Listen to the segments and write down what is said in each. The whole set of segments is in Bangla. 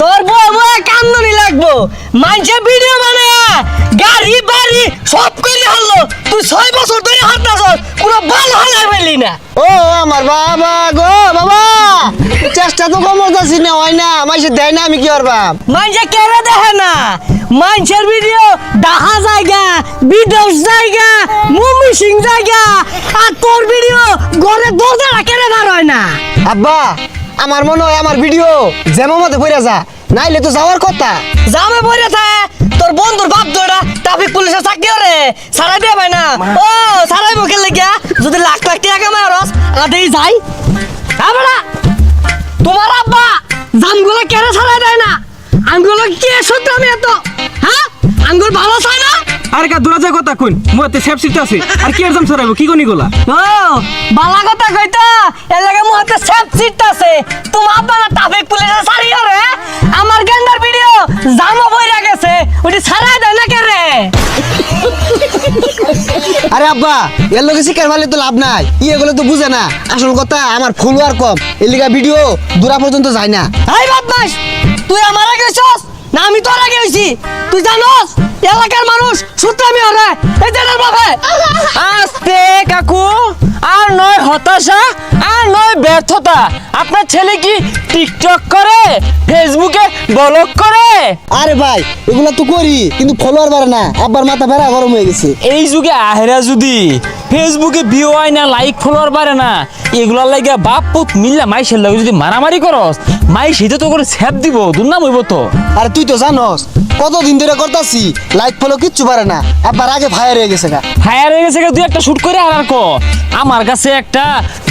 তোর বউ কান্দনি লাগবো মানছে ভিডিও বানায়া গাড়ি বাড়ি সব কইলে হলো তুই 6 বছর ধরে হাঁটতাছ পুরো ভালো হালাই পেলি না। ও আমার বাবা গো বাবা, চেষ্টা তো কমতাছি না, হয় না, মাইসে দেয় না, আমি কি করবাম? মানছে কেড়ে দেখে না, মানছের ভিডিও দেখা জায়গা বিদেশ জায়গা মুমি সিং জায়গা, আর তোর ভিডিও ঘরে দরজা কেড়ে বার হয় না। আব্বা আমার মনে হয় আমার ভিডিও যেমন মতে পড়ে যা, নাইলে তো যাওয়ার কথা। যাবে বইরে থাকে তোর বন্ধুর বাপ দৌড়া ট্রাফিক পুলিশের চাকরি করে সারাই দিয়ে ভাই না। ও সারাই মুখে লেগে যদি লাখ লাখ টাকা কামায় রস আদেই যাই। হ্যাঁ তোমার আব্বা জামগুলো কেড়ে সারাই দেয় না, আঙ্গুলো কে সত্য আমি এত, হ্যাঁ আঙ্গুল ভালো চাই না। আর কা দূরা যায় কথা কইন মুতে সেফ সিট আছে আর কি এরজাম ছড়াইবো কি কোনি গোলা। ও বালা কথা কইতা এর লাগে মুহাতে সেফ সিট আছে, তোমার আব্বা না ট্রাফিক পুলিশের সারি করে আমার গেন্দার ভিডিও জামা বইরা গেছে ওটি সারাই দেয় না কেরে। আরে আব্বা এর লোকে শিকার মারলে তো লাভ নাই, এগুলো তো বুঝে না আসল কথা, আমার ফলোয়ার কম এর লিগা ভিডিও দূরা পর্যন্ত যায় না। এই বদমাশ তুই আমার আগে হইছস না আমি তোর আগে হইছি? তুই জানোস এলাকার মানুষ সুত্রামি হরে এই জেনার বাপে। আস্তে কাকু, আর নয় হতাশা আর নয় ব্যর্থতা, আপনার ছেলে কি টিকটক করে ফেসবুকে ব্লগ করে? আরে ভাই এগুলো তো করি কিন্তু ফলোয়ার বাড়ে না, আব্বার মাথা বেড়া গরম হয়ে গেছে। এই যুগে আহেরা যদি ফেসবুকে ভিউ হয় না, লাইক ফলোয়ার বাড়ে না, এগুলার লাগে বাপ পুত মিল্লা মাইসের লাগে যদি মারামারি করস মাই সেটা তো করে সেভ দিব দুর্নাম হইব তো। আরে তুই তো জানোস কতদিন ধরে করতাছি, লাইক ফলো কিচ্ছু পারে না, আব্বার আগে ফায়ার হয়ে গেছে গা। ফায়ার হয়ে গেছে তুই একটা শুট করে আর কো আমার কাছে একটা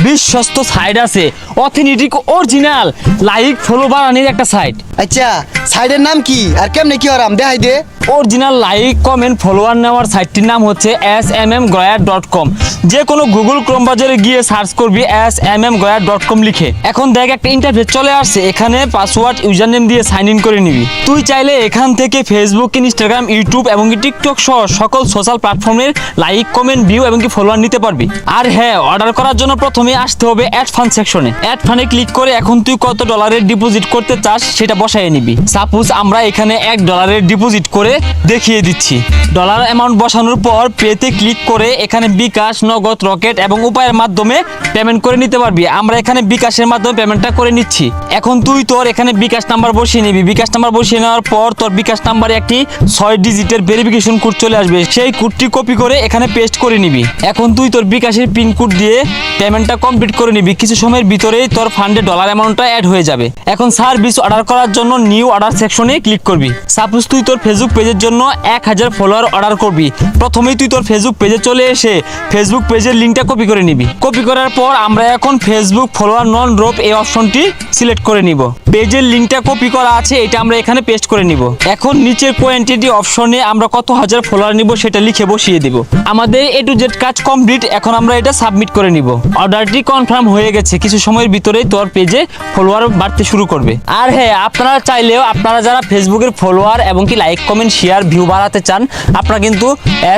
বিশ্বস্ত সাইট আছে, অথেন্টিক অরিজিনাল লাইক ফলো বাড়ানোর একটা সাইট। আচ্ছা সাইডের নাম কি আর কেমনে কি হরাম দেখাই দে। অরিজিনাল লাইক কমেন্ট ফলোয়ার নেওয়ার সাইটটির নাম হচ্ছে smmgoya.com। যে কোনো গুগল ক্রোম বাজারে গিয়ে সার্চ করবি smmgoya.com লিখে। এখন দেখ একটা ইন্টারফেস চলে আসছে, এখানে পাসওয়ার্ড ইউজার নেম দিয়ে সাইন ইন করে নিবি। তুই চাইলে এখান থেকে ফেসবুক ইনস্টাগ্রাম ইউটিউব এবং টিকটক সহ সকল সোশ্যাল প্ল্যাটফর্মের লাইক কমেন্ট ভিউ এবং ফলোয়ার নিতে পারবি। আর হ্যাঁ, অর্ডার করার জন্য প্রথমে আসতে হবে অ্যাড ফান্ড সেকশনে। অ্যাড ফান্ডে ক্লিক করে এখন তুই কত ডলারের ডিপোজিট করতে চাস সেটা বসায় নিবি। সাপোজ আমরা এখানে $1 ডিপোজিট করে দেখিয়ে দিচ্ছি। ডলার অ্যামাউন্ট বসানোর পর পেতে ক্লিক করে এখানে বিকাশ, নগদ, রকেট এবং উপায়ের মাধ্যমে পেমেন্ট করে নিতে পারবি। আমরা এখানে বিকাশের মাধ্যমে পেমেন্টটা করে নিচ্ছি। এখন তুই তোর এখানে বিকাশ নাম্বার বসিয়ে নিবি। বিকাশ নাম্বার বসিয়ে নেওয়ার পর তোর বিকাশ নাম্বারে একটি 6 ডিজিটের ভেরিফিকেশন কোড চলে আসবে, সেই কোডটি কপি করে এখানে পেস্ট করে নিবি। এখন তুই তোর বিকাশের পিন কোড দিয়ে পেমেন্টটা কমপ্লিট করে নিবি। কিছু সময়ের ভিতরেই তোর ফান্ডে ডলার অ্যামাউন্টটা অ্যাড হয়ে যাবে। এখন সার্ভিস অর্ডার করার জন্য নিউ অর্ডার সেকশনে ক্লিক করবি। সাপোজ তুই তোর ফেসবুক পেজের জন্য 1000 ফলোয়ার অর্ডার করবি। প্রথমেই তুই তোর ফেসবুক পেজে চলে এসে ফেসবুক পেজের লিঙ্কটা কপি করে নিবি। কপি করার পর আমরা এখন ফেসবুক ফলোয়ার নন ড্রপ এই অপশনটি সিলেক্ট করে নিব। পেজের লিঙ্কটা কপি করা আছে, এটা আমরা এখানে পেস্ট করে নিব। এখন নিচের কোয়ান্টিটি অপশনে আমরা কত হাজার ফলোয়ার নিব সেটা লিখে বসিয়ে দিব। আমাদের A to Z কাজ কমপ্লিট, এখন আমরা এটা সাবমিট করে নিব। অর্ডারটি কনফার্ম হয়ে গেছে, কিছু সময়ের ভিতরেই তোর পেজে ফলোয়ার বাড়তে শুরু করবে। আর হ্যাঁ, আপনারা চাইলেও আপনারা যারা ফেসবুকের ফলোয়ার এবং কি লাইক কমেন্ট শেয়ার ভিউ বাড়াতে চান, আপনারা কিন্তু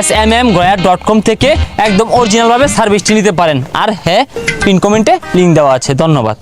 smmgoya.com থেকে একদম অরিজিনাল ভাবে সার্ভিসটি নিতে পারেন। আর হ্যাঁ, পিন কমেন্টে লিঙ্ক দেওয়া আছে। ধন্যবাদ।